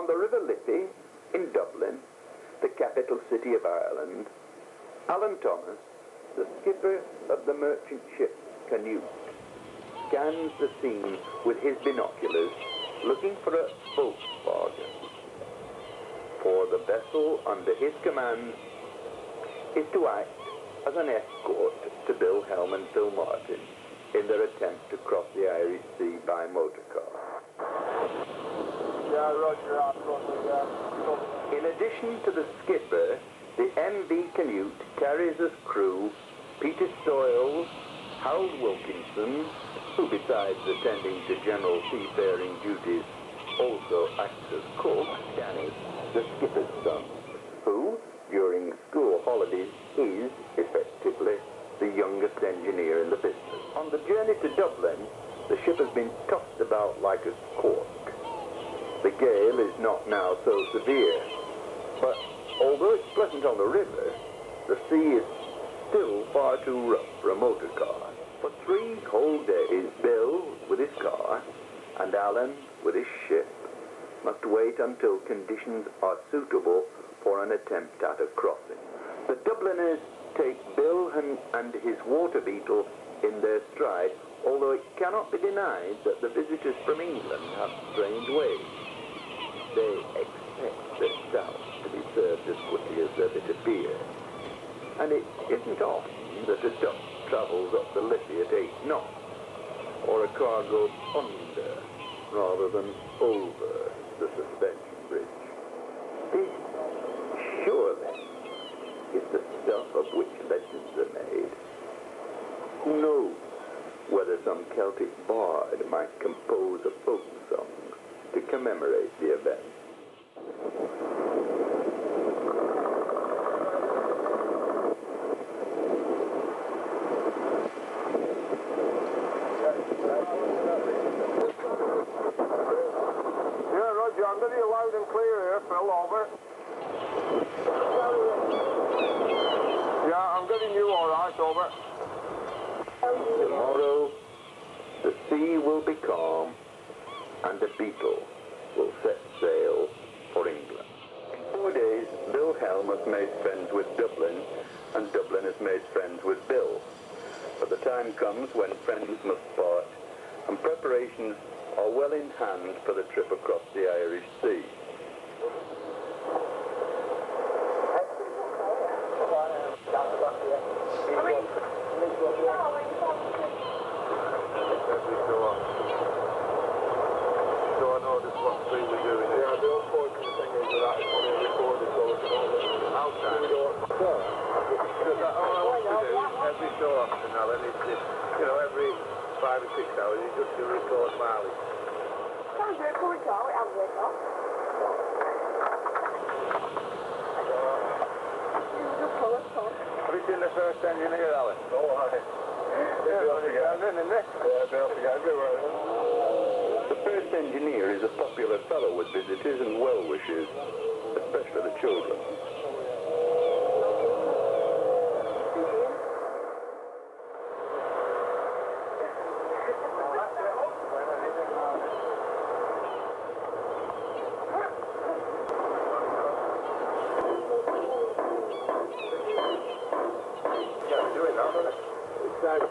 On the River Liffey, in Dublin, the capital city of Ireland, Alan Thomas, the skipper of the merchant ship Canute, scans the scene with his binoculars, looking for a boat bargain. For the vessel under his command is to act as an escort to Bill Helm and Phil Martin in their attempt to cross the Irish Sea by motor car. Yeah, roger, In addition to the skipper, the MV Canute carries as crew Peter Stoyles, Harold Wilkinson, who besides attending to general seafaring duties also acts as cook, Dennis, the skipper's son, who, during school holidays, is effectively the youngest engineer in the business. On the journey to Dublin, the ship has been tossed about like a cork. The gale is not now so severe, but although it's pleasant on the river, the sea is still far too rough for a motor car. For 3 whole days, Bill, with his car, and Alan, with his ship, must wait until conditions are suitable for an attempt at a crossing. The Dubliners take Bill and his water beetle in their stride, although it cannot be denied that the visitors from England have strange ways. They expect their stout to be served as quickly as their bit of beer. And it isn't often that a duck travels up the Liffey at 8 knots, or a car goes under rather than over the suspension bridge. This, surely, is the stuff of which legends are made. Who knows whether some Celtic bard might compose a folk song to commemorate the event. Yeah, roger, I'm getting you loud and clear here, Phil, over. Yeah, I'm getting you all right, over. Tomorrow, the sea will be calm, and the Beetle will set sail for England. In 4 days, Bill Helm has made friends with Dublin, and Dublin has made friends with Bill. But the time comes when friends must part, and preparations are well in hand for the trip across the Irish Sea. Every so often, Alan, it's just, you know, every 5 or 6 hours, you just do record mileage. Can we do it before we go? I'll wait up. Have you seen the first engineer, Alan? Oh, I have. Yeah, Bill to get everywhere. The first engineer is a popular fellow with visitors and well-wishers, especially the children.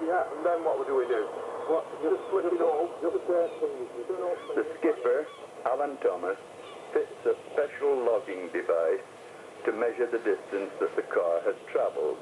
Yeah, and then what do we do? What? Just flip it all. The skipper, Alan Thomas, fits a special logging device to measure the distance that the car has travelled.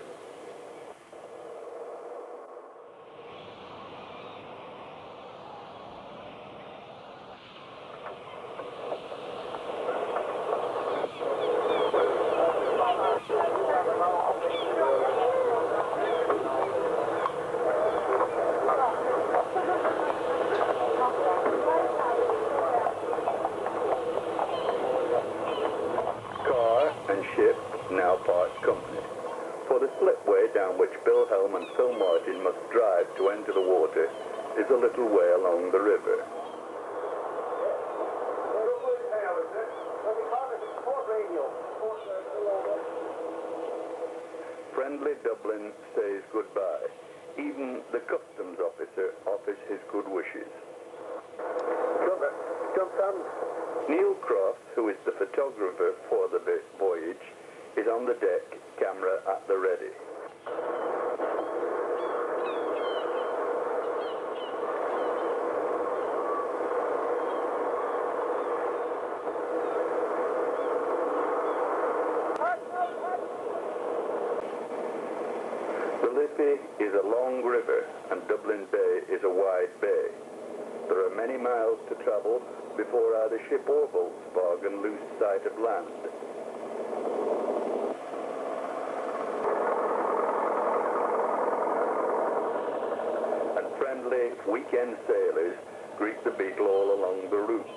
Ship now part company, for the slipway down which Bill Helm and Phil Martin must drive to enter the water is a little way along the river. Friendly Dublin says goodbye. Even the customs officer offers his good wishes. sometimes. Neil Cross, who is the photographer for the voyage, is on the deck, camera at the ready. The Liffey is a long river and Dublin Bay is a wide bay. There are many miles to travel before either ship or Volkswagen lose sight of land. And friendly weekend sailors greet the Beetle all along the route.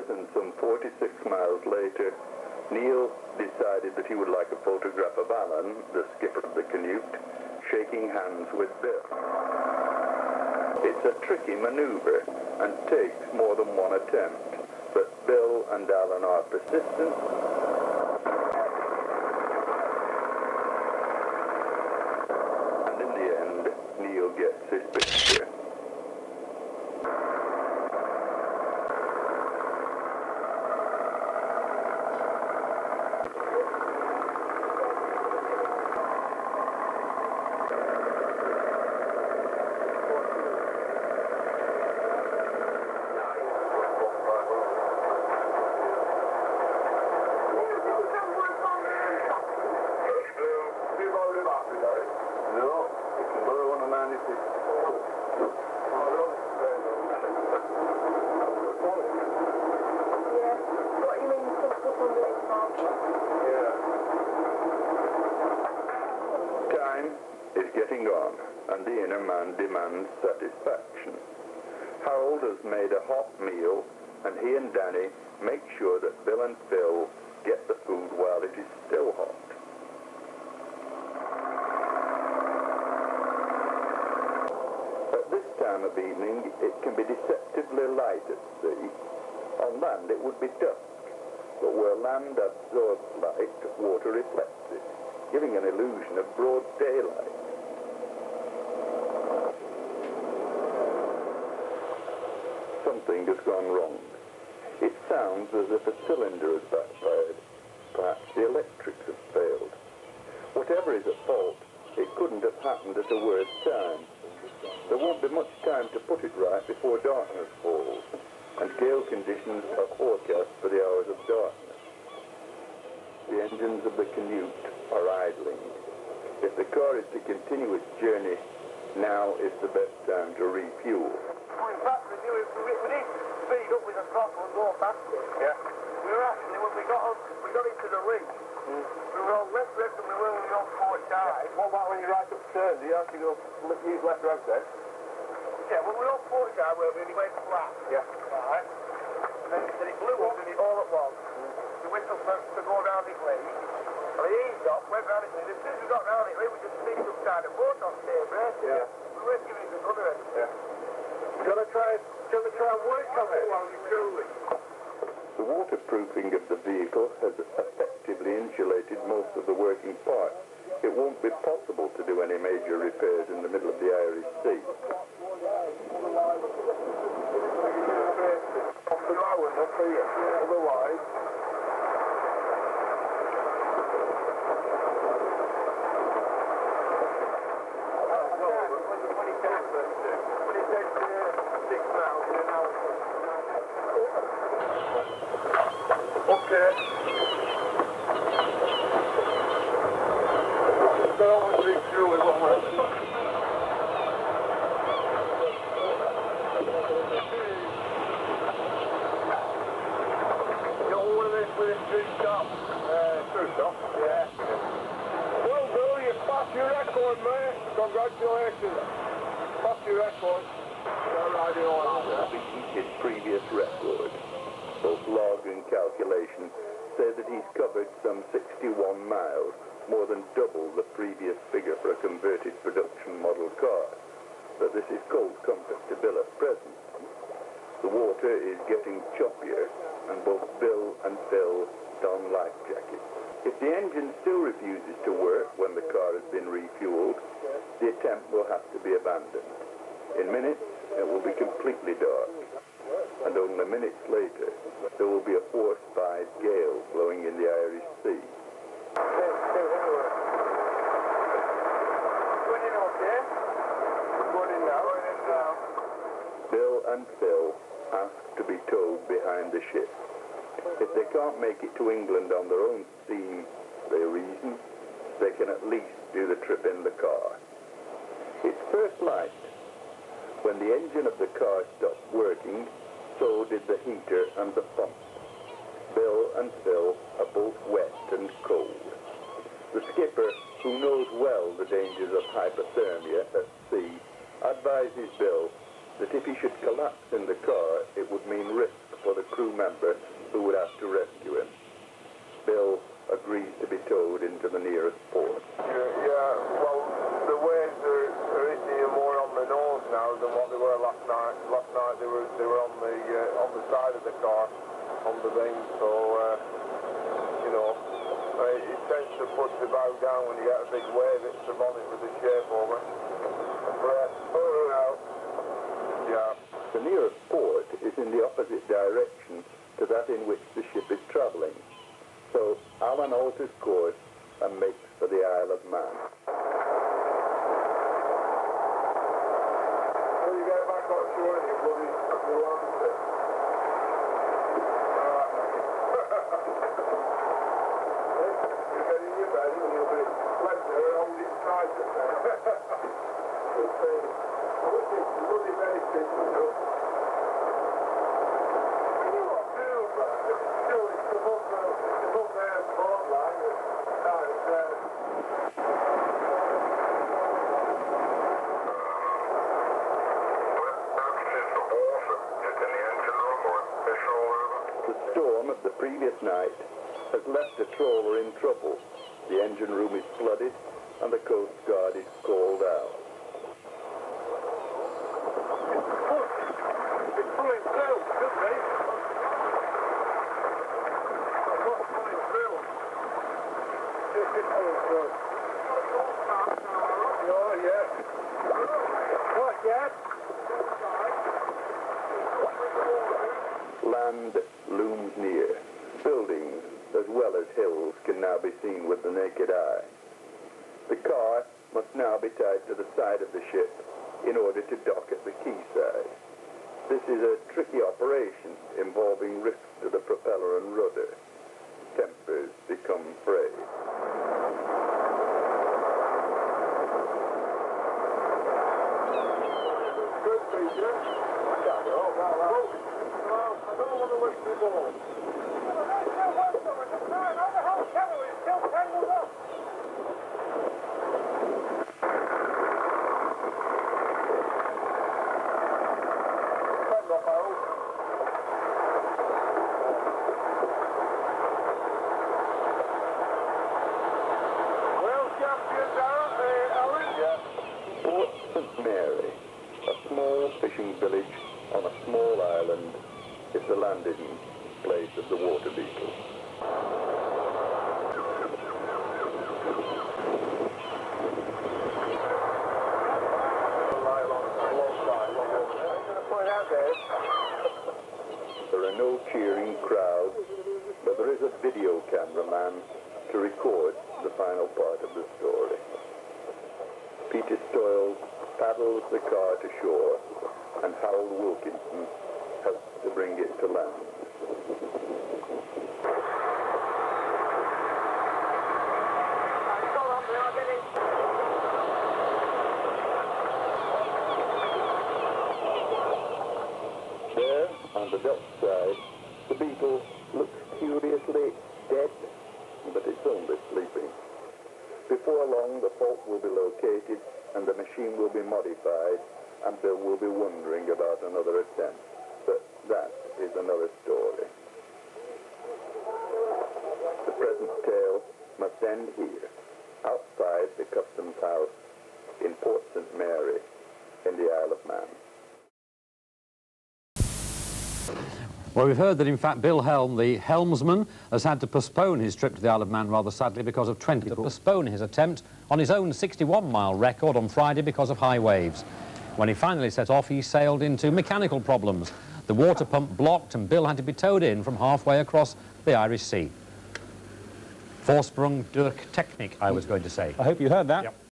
And some 46 miles later, Neil decided that he would like a photograph of Alan, the skipper of the Canute, shaking hands with Bill. It's a tricky maneuver and takes more than one attempt, but Bill and Alan are persistent. And in the end, Neil gets his picture. Time is getting on, and the inner man demands satisfaction. Harold has made a hot meal, and he and Danny make sure that Bill and Phil get the food while it is still hot. At this time of evening, it can be deceptively light at sea. On land, it would be dusk, but where land absorbs light, water reflects it, giving an illusion of broad daylight. Something has gone wrong. It sounds as if a cylinder has backfired. Perhaps the electrics have failed. Whatever is at fault, it couldn't have happened at a worse time. There won't be much time to put it right before darkness falls, and gale conditions are forecast for the hours of darkness. The engines of the Canute are idling. If the car is to continue its journey, now is the best time to refuel. Well, in fact, we did speed up with the throttle and go faster. Yeah. We were actually, when we got into the reef, we were on left and we were only on 45. What about when you right up turn? Do you have to go use left road then? Yeah, when we were on 45, we only went flat. Yeah. Right. Then it blew up and it all at once. We whistled to go round it lee. And he eased off, went round it lee. As soon as we got round it lee, we just speeded up down the boat on stage, right? Yeah. We weren't giving it another end. Yeah. Gonna try and work on it while you're cooling. The waterproofing of the vehicle has effectively insulated most of the working parts. It won't be possible to do any major repairs in the middle of the Irish Sea. Otherwise, when it takes 6 miles in an hour. Okay. Don't want to be through with one more. With a true stop. True stop? Yeah. Well, Bill, you passed your record, mate. Congratulations. Passed your record. Beating his previous record. Both log and calculation say that he's covered some 61 miles, more than double the previous figure for a converted production model car. But this is cold comfort to Bill at present. The water is getting choppier, and both Bill and Phil don life jackets. If the engine still refuses to work when the car has been refueled, the attempt will have to be abandoned. In minutes, it will be completely dark, and only minutes later, there will be a force 5 gale blowing in the Irish Sea. Bill and Phil asked to be towed behind the ship. If they can't make it to England on their own steam, they reason, they can at least do the trip in the car. It's first light. When the engine of the car stopped working, so did the heater and the pump. Bill and Phil are both wet and cold. The skipper, who knows well the dangers of hypothermia at sea, advises Bill that if he should collapse in the car, it would mean risk for the crew member who would have to rescue him. Bill agrees to be towed into the nearest port. Yeah, well, the waves are hitting you more on the nose now than what they were last night. Last night they were on the side of the car, on the beam, so, you know, it tends to push the bow down when you get a big wave. It's the bonnet with the shape over. Yeah. The nearest port is in the opposite direction to that in which the ship is travelling. So Alan alters course and makes for the Isle of Man. Well, you get back on shore and you bloody want it. You get in your bed and you'll be left there holding tight at there. I wish it's bloody very simple, though. You what, do, but still, it's above their board line. The storm of the previous night has left the trawler in trouble. The engine room is flooded and the Coast Guard is called out. Land looms near. Buildings, as well as hills, can now be seen with the naked eye. The car must now be tied to the side of the ship in order to dock at the quayside. This is a tricky operation involving risk to the propeller and rudder. Tempers become frayed. Good feature. don't want to listen to it all. How the hell can we? It's still tangled up. Port St. Mary, a small fishing village on a small island, is the landing place of the water beetle. There are no cheering crowds, but there is a video cameraman to record the final part of the story. Peter Stoyles paddles the car to shore, and Harold Wilkinson helps to bring it to land. There, on the dock side, the beetle looks curiously dead, but it's only sleeping. Before long, the fault will be located and the machine will be modified, and Bill will be wondering about another attempt. But that is another story. The present tale must end here, outside the Customs House in Port St. Mary, in the Isle of Man. Well, we've heard that, in fact, Bill Helm, the helmsman, has had to postpone his trip to the Isle of Man rather sadly because of 20 to postpone his attempt on his own 61-mile record on Friday because of high waves. When he finally set off, he sailed into mechanical problems. The water pump blocked and Bill had to be towed in from halfway across the Irish Sea. Voorsprung durch Technik, I was going to say. I hope you heard that. Yep.